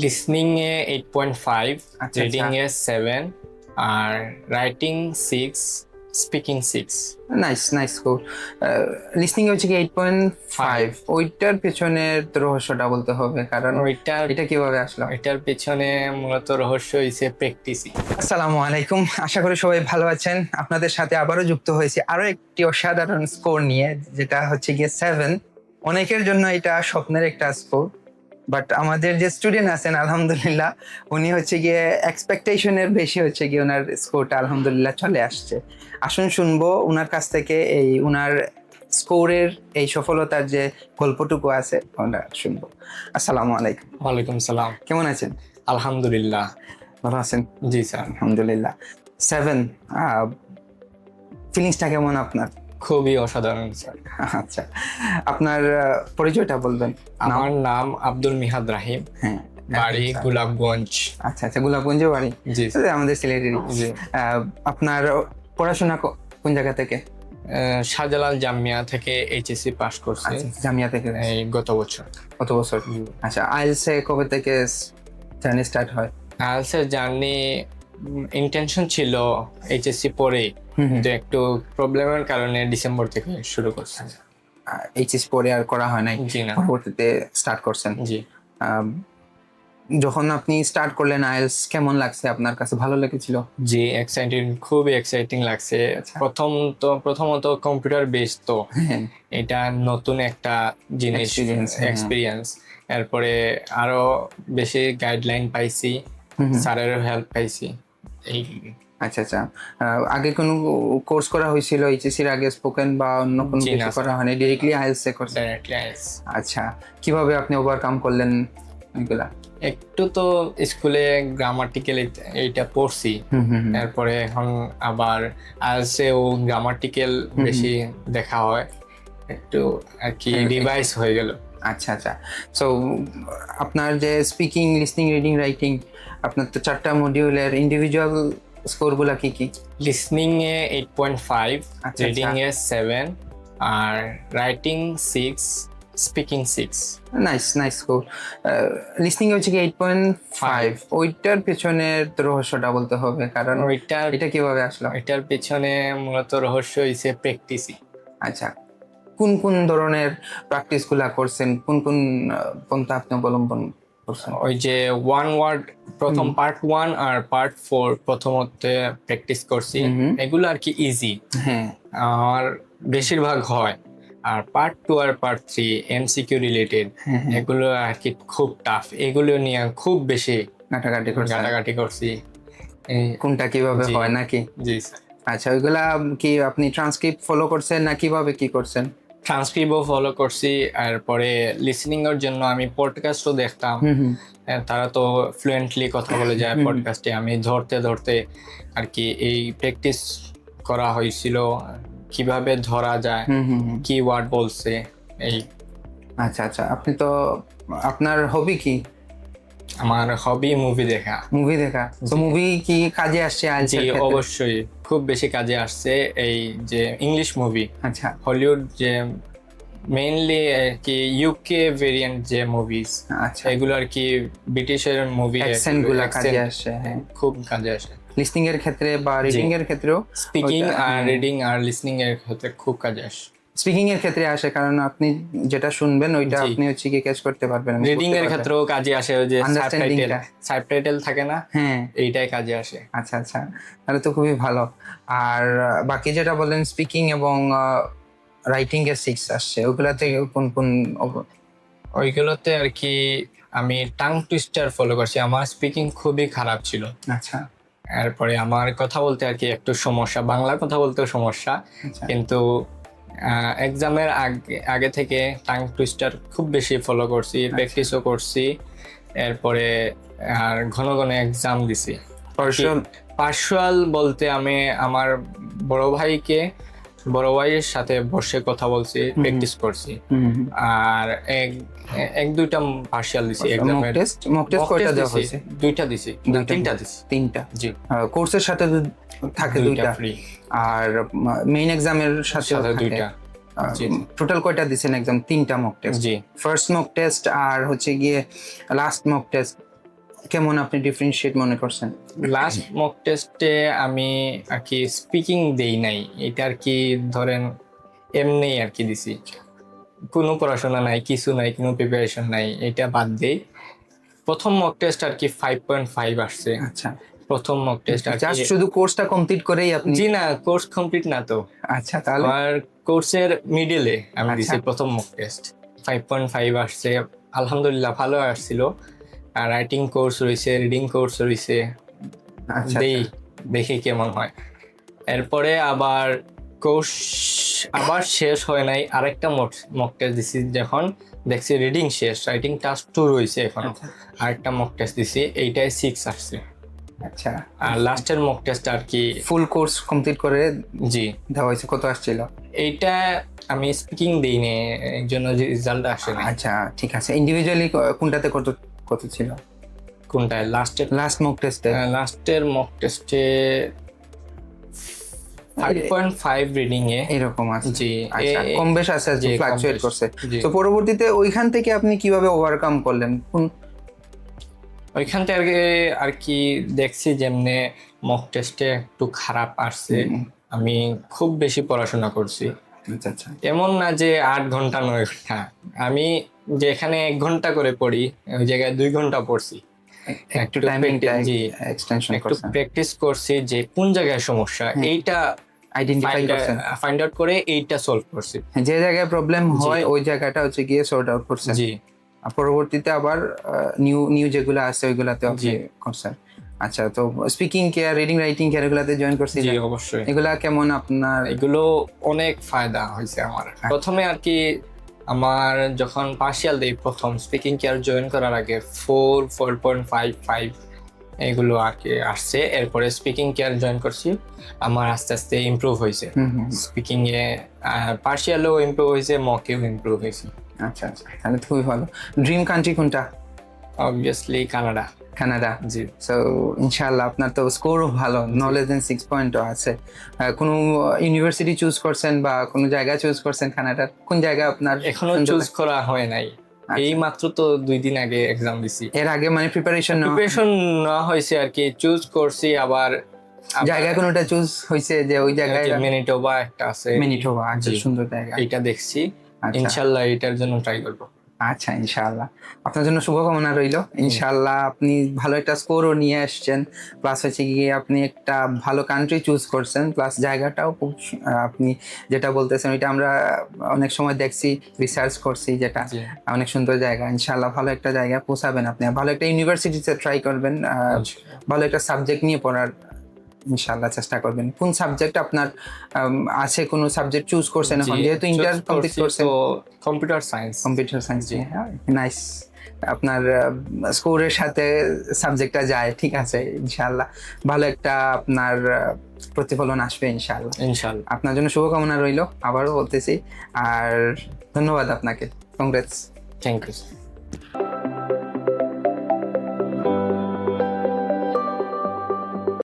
Listening এ 8.5, আচ্ছা, reading আচ্ছা। এ 7, আর writing 6, speaking 6। Nice, nice, score. Listening হচ্ছে কি 8.5। ওইটার পেছনের তো রহস্যটা বলতে হবে, কারণ ওইটার এটা কিভাবে আসলো? ওইটার পেছনে মূলত রহস্য হইছে প্র্যাকটিসই। আসসালামু আলাইকুম, আশা করি সবাই ভালো আছেন। আপনাদের সাথে আবারও যুক্ত হয়েছি আরো একটি অসাধারণ স্কোর নিয়ে, যেটা হচ্ছে গিয়ে 7। অনেকের জন্য এটা স্বপ্নের একটা স্কোর, বাট আমাদের যে স্টুডেন্ট আছেন আলহামদুলিল্লাহ, উনি হচ্ছে গিয়ে এক্সপেকটেশনের বেশি হচ্ছে গিয়ে ওনার স্কোরটা আলহামদুলিল্লাহ চলে আসছে। আসুন শুনবো ওনার কাছ থেকে এই ওনার স্কোরের এই সফলতার যে গল্পটুকু আছে ওটা শুনবো। আসসালামু আলাইকুম। ওয়ালাইকুম সালাম। কেমন আছেন? আলহামদুলিল্লাহ। ভালো আছেন? জি স্যার। আলহামদুলিল্লাহ। 7, ফিলিংসটা কেমন আপনার? খুবই অসাধারণ স্যার। আচ্ছা, আপনার পরিচয়টা বলবেন? আমার নাম আব্দুল মিহাদ রাহিম, হ্যাঁ, বাড়ি আচ্ছা। গোলাপগঞ্জ। আচ্ছা, আচ্ছা, গোলাপগঞ্জে বাড়ি। জি আমাদের সিলেটেরই। জি। আপনার পড়াশোনা কোন জায়গা থেকে? শাহজালাল জামিয়া থেকে এইচএসসি পাস করছি আচ্ছা, জামিয়া থেকে। এই গত বছর। কত বছর? আচ্ছা, আইএলসে কবে থেকে জার্নি স্টার্ট হয়? আইএলটিএস জার্নি ইন্টেনশন ছিল এইচএসসি পরে, কিন্তু একটু প্রবলেমের কারণে ডিসেম্বর থেকে শুরু করছি। এইচএস পরে আর করা হয় নাই, জি না। পরবর্তীতে স্টার্ট করছেন। জি। আহ, যখন আপনি স্টার্ট করলেন আইএলস, কেমন লাগছে আপনার কাছে? ভালো লেগেছিল? জি, এক্সাইটিং, খুবই এক্সাইটিং লাগছে। আচ্ছা। প্রথমত কম্পিউটার বেস তো, হ্যাঁ, এটা নতুন একটা জিনিস, Experience, হ্যাঁ। এক্সপিরিয়েন্স। এরপরে আরো বেশি গাইডলাইন পাইছি, স্যারেরও হেল্প পাইছি এই। আচ্ছা, আচ্ছা। আগে কোনো কোর্স করা হয়েছিল এইচএসসির আগে, স্পোকেন বা অন্য কোনো জি না, কিছু স্যার। করা হয়নি, ডিরেক্টলি আইএলস এ করছেন? Directly IELTS. আচ্ছা, কিভাবে আপনি ওভারকাম করলেন এগুলা? একটু তো স্কুলে গ্রামাটিক্যাল এইটা পড়ছি, এরপরে এখন আবার আইএলটিএসেও গ্রামাটিক্যাল বেশি দেখা হয়, একটু আর কি রিভাইজ হয়ে গেল। আচ্ছা, আচ্ছা। সো আপনার যে স্পিকিং, লিসনিং, রিডিং, রাইটিং, আপনার তো 4টা মডিউলের ইন্ডিভিজুয়াল স্কোরগুলা কি কি? লিসনিং এ 8.5, আচ্ছা, রিডিং আচ্ছা। এ 7, আর writing 6, speaking 6। Nice, nice score. Listening হচ্ছে কি 8.5। ওইটার পেছনের তো রহস্যটা বলতে হবে, কারণ এটা কিভাবে আসলো? এটার পেছনে মূলত রহস্য হইছে প্র্যাকটিসই। আচ্ছা, কোন কোন ধরনের প্র্যাকটিস গুলা করছেন? কোন কোন পন্থা আপনি অবলম্বন করছেন? ওই যে ওয়ান ওয়ার্ড, প্রথম পার্ট 1 আর পার্ট 4 প্রথমত প্র্যাকটিস করছি, এগুলো আর কি ইজি, হ্যাঁ, আর বেশিরভাগ হয়। আর পার্ট 2 আর পার্ট 3 এমসিকিউ রিলেটেড, এগুলো আর কি খুব টাফ, এগুলো নিয়ে খুব বেশি ঘাটাঘাটি করছি কোনটা কিভাবে জি। হয় নাকি? জি স্যার। আচ্ছা, ওইগুলা কি আপনি ট্রান্সক্রিপ্ট ফলো করছেন না কিভাবে কি করছেন? ট্রান্সক্রিপ্টও ফলো করছি, আর পরে লিসনিং এর জন্য আমি পডকাস্টও দেখতাম। তারা তো ফ্লুয়েন্টলি কথা বলে যায় পডকাস্টে, আমি ধরতে ধরতে আর কি এই প্র্যাকটিস করা হয়েছিল, কিভাবে ধরা যায়, কি ওয়ার্ড বলছে এই। আচ্ছা, আচ্ছা, আপনি তো, আপনার হবি কি? আমার হবি মুভি দেখা। মুভি দেখা। তো মুভি কি কাজে আসছে আইএলটিএস জি এর ক্ষেত্রে? অবশ্যই, খুব বেশি কাজে আসছে। এই যে ইংলিশ মুভি, আচ্ছা, হলিউড যে মেইনলি আর কি ইউকে ভেরিয়েন্ট যে মুভিজ, আচ্ছা, এগুলো আর কি ব্রিটিশের মুভি, অ্যাকসেন্ট গুলা কাজে আসছে। হ্যাঁ, খুব কাজে আসে। লিসনিং এর ক্ষেত্রে বা রিডিং এর ক্ষেত্রেও। স্পিকিং আর রিডিং আর লিসনিং এর ক্ষেত্রে খুব কাজে আসে। স্পিকিং এর ক্ষেত্রে আসে, কারণ আপনি যেটা শুনবেন ওইটা জি। আপনি হচ্ছে কি ক্যাচ করতে পারবেন। রিডিং এর ক্ষেত্রেও কাজে আসে, ওই যে সাবটাইটেল থাকে না, হ্যাঁ, এইটাই কাজে আসে। আচ্ছা, আচ্ছা, তাহলে তো খুবই ভালো। আর বাকি যেটা বললেন স্পিকিং এবং রাইটিং এর 6 আসছে, ওগুলাতে কোন কোন ওইগুলোতে আর কি আমি টাং টুইস্টার ফলো করছি, আমার স্পিকিং খুবই খারাপ ছিল। আচ্ছা, এরপরে আমার কথা বলতে আর কি একটু সমস্যা, বাংলা কথা বলতেও সমস্যা, আচ্ছা। কিন্তু এক্সামের আগে থেকে টাং টুইস্টার খুব বেশি ফলো করছি, প্র্যাকটিসও করছি। এরপরে আর ঘন ঘন এক্সাম দিছি। পার্সোনাল বলতে আমি আমার বড় ভাইয়ের সাথে বসে কথা বলছি, প্র্যাকটিস করছি, আর এক দুইটা পার্সিয়াল দিছি। মক টেস্ট কয়টা দেওয়া হয়েছে? তিনটা দিছি। তিনটা। জি, কোর্সের সাথে থাকে দুইটা ফ্রি, আর মেইন এক্সামের সাথে দুইটা। টোটাল কয়টা দিছেন এক্সাম? 3টা মক টেস্ট। জি, ফার্স্ট মক টেস্ট আর হচ্ছে গিয়ে লাস্ট মক টেস্ট কেমন আপনি ডিফারেন্সিয়েট মনে করছেন? লাস্ট মক টেস্টে আমি আর কি স্পিকিং দেই নাই, এটা আর কি ধরেন এমনি আর কি দিছি, কোনো পড়াশোনা নাই, কিছু নাই, কোনো প্রিপারেশন নাই, এটা বাদ দেই। প্রথম মক টেস্ট আর কি 5.5 আসছে। আচ্ছা, প্রথম মক টেস্ট আর জাস্ট কি, শুধু কোর্সটা কমপ্লিট করেই আপনি? জি না, কোর্স কমপ্লিট না তো, আচ্ছা, তাহলে আমার কোর্সের মিডলে আমি আচ্ছা। দিছি প্রথম মক টেস্ট, 5.5 আসছে, আলহামদুলিল্লাহ ভালো আসছিল। আর রাইটিং কোর্স রয়েছে, রিডিং কোর্স রয়েছে, আচ্ছা, দেই দেখি কেমন হয়। এরপরে আবার কোর্স আবার শেষ হয় নাই, আরেকটা মক টেস্ট দিছি, যখন দেখছি রিডিং শেষ, রাইটিং টাস্ক 2 রয়েছে এখনো, আচ্ছা। আরেকটা মক টেস্ট দিছি, এইটাই 6 আসছে। আচ্ছা, আর লাস্টের মক টেস্ট আর কি, ফুল কোর্স কমপ্লিট করে জি দেওয়া হয়েছে, কত আসছিল? এইটা আমি স্পিকিং দিইনি, এর জন্য রেজাল্ট আসে না। আচ্ছা, ঠিক আছে। ইন্ডিভিজুয়ালি কোনটাতে কত কত ছিল কোনটায়? লাস্ট মক টেস্টে? লাস্টের মক টেস্টে 5.5 রিডিং এ এরকম আছে? জি, আচ্ছা, কম বেশ আছে, জি, কম ফ্লাকচুয়েট বেশ। করছে। জি। তো পরবর্তীতে ওইখান থেকে আপনি কিভাবে ওভারকাম করলেন? ওইখান থেকে আর কি দেখছি যেমনে মক টেস্টে একটু খারাপ আসছে, আমি খুব বেশি পড়াশোনা করছি। আচ্ছা, আচ্ছা। এমন না যে 8 ঘন্টা 9 ঘন্টা, আমি যেখানে 1 ঘন্টা করে পড়ি ওই জায়গায় 2 ঘন্টা পড়ছি। একটু টাইমিংটা জি, এক্সটেনশন একটু করছেন, প্র্যাকটিস করছি যে কোন জায়গায় সমস্যা, এইটা আইডেন্টিফাই করছেন, ফাইন্ড আউট করে এইটা সলভ করছি। যে জায়গায় প্রবলেম জি। হয় ওই জায়গাটা হচ্ছে গিয়ে সর্ট আউট করছেন। জি, আর পরবর্তীতে আবার নিউ যেগুলো আছে ওইগুলাতে আপনি জি। করছেন। আচ্ছা, তো speaking care, reading, writing care এগুলাতে জয়েন জি করছিলেন? অবশ্যই। এগুলা কেমন আপনার? এগুলো অনেক ফায়দা হয়েছে আমার। আচ্ছা। প্রথমে আর কি আমার যখন পার্সিয়াল দেই প্রথম স্পিকিং কেয়ার জয়েন করার আগে 4.55 এগুলো আর কি আসছে, এরপরে স্পিকিং কেয়ার জয়েন করছি, আমার আস্তে আস্তে ইমপ্রুভ হয়েছে। স্পিকিং এ পার্সিয়ালও ইমপ্রুভ হয়েছে, মকেও ইমপ্রুভ হয়েছে। আচ্ছা, আচ্ছা, তাহলে তো খুবই ভালো। ড্রিম কান্ট্রি কোনটা? Obviously Canada. কানাডা। জি। সো ইনশাআল্লাহ আপনার তো স্কোরও ভালো, নলেজ এন্ড 6 পয়েন্টও আছে। কোনো ইউনিভার্সিটি চুজ করছেন বা কোনো জায়গা চুজ করছেন কানাডার? কোন জায়গা আপনার এখনো সুন্দর চুজ লাগে? করা হয় নাই, এই মাত্র তো 2 দিন আগে এক্সাম দিছি। এর আগে মানে প্রিপারেশন প্রিপারেশন নেওয়া হয়েছে আর কি, চুজ করছি, আবার জায়গা কোনটা চুজ হয়েছে যে ওই জায়গায়? ম্যানিটোবা একটা আছে, ম্যানিটোবা, আচ্ছা, জি। সুন্দর জায়গা। এইটা দেখছি, আচ্ছা। ইনশাল্লাহ এটার জন্য ট্রাই করবো। আচ্ছা, ইনশাআল্লাহ আপনার জন্য শুভকামনা রইল। ইনশাআল্লাহ আপনি ভালো একটা স্কোরও নিয়ে আসছেন, প্লাস হচ্ছে গিয়ে আপনি একটা ভালো কান্ট্রি চুজ করছেন, প্লাস জায়গাটাও খুব আপনি যেটা বলতেছেন ওইটা আমরা অনেক সময় দেখছি, রিসার্চ করছি, যেটা জি। অনেক সুন্দর জায়গা। ইনশাআল্লাহ ভালো একটা জায়গায় পৌঁছাবেন আপনি, ভালো একটা ইউনিভার্সিটিতে ট্রাই করবেন, ভালো একটা সাবজেক্ট নিয়ে পড়ার ইনশাআল্লাহ চেষ্টা করবেন। কোন সাবজেক্ট আপনার আছে? কোন সাবজেক্ট চুজ করছেন এখন, যেহেতু ইন্টার কমপ্লিট করছেন? Computer science. Computer science, nice. আপনার স্কোরের সাথে সাবজেক্টটা যায়, ঠিক আছে। ইনশাআল্লাহ ভালো একটা আপনার প্রতিফলন আসবে ইনশাআল্লাহ। ইনশাল্লাহ। আপনার জন্য শুভকামনা রইল, আবারও বলতেছি। আর ধন্যবাদ আপনাকে, কংগ্রেটস। Thank you.